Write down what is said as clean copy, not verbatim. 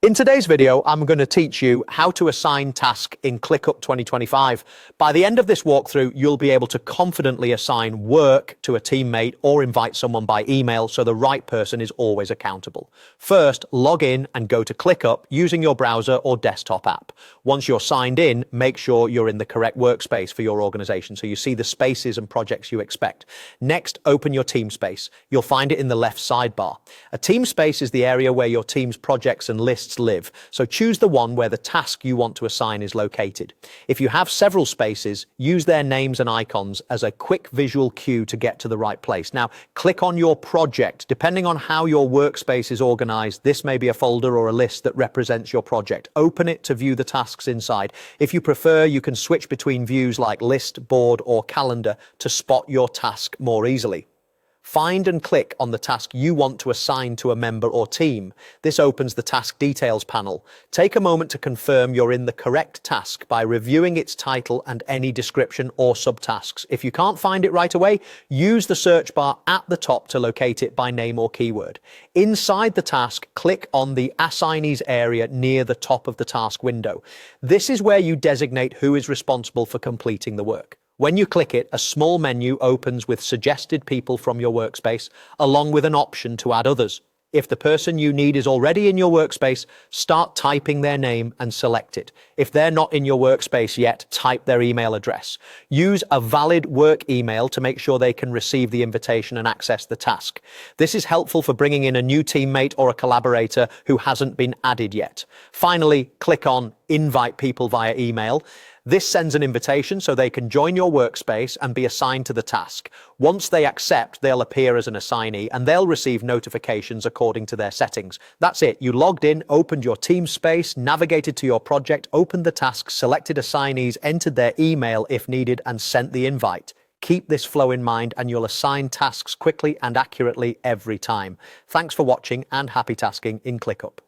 In today's video, I'm going to teach you how to assign tasks in ClickUp 2025. By the end of this walkthrough, you'll be able to confidently assign work to a teammate or invite someone by email so the right person is always accountable. First, log in and go to ClickUp using your browser or desktop app. Once you're signed in, make sure you're in the correct workspace for your organization so you see the spaces and projects you expect. Next, open your team space. You'll find it in the left sidebar. A team space is the area where your team's projects and lists live, so choose the one where the task you want to assign is located. If you have several spaces, use their names and icons as a quick visual cue to get to the right place. Now, click on your project. Depending on how your workspace is organized, this may be a folder or a list that represents your project. Open it to view the tasks inside. If you prefer, you can switch between views like list, board, or calendar to spot your task more easily. Find and click on the task you want to assign to a member or team. This opens the task details panel. Take a moment to confirm you're in the correct task by reviewing its title and any description or subtasks. If you can't find it right away, use the search bar at the top to locate it by name or keyword. Inside the task, click on the Assignees area near the top of the task window. This is where you designate who is responsible for completing the work. When you click it, a small menu opens with suggested people from your workspace, along with an option to add others. If the person you need is already in your workspace, start typing their name and select it. If they're not in your workspace yet, type their email address. Use a valid work email to make sure they can receive the invitation and access the task. This is helpful for bringing in a new teammate or a collaborator who hasn't been added yet. Finally, click on Invite People via email. This sends an invitation so they can join your workspace and be assigned to the task. Once they accept, they'll appear as an assignee and they'll receive notifications according to their settings. That's it. You logged in, opened your team space, navigated to your project, opened the task, selected assignees, entered their email if needed, and sent the invite. Keep this flow in mind and you'll assign tasks quickly and accurately every time. Thanks for watching and happy tasking in ClickUp.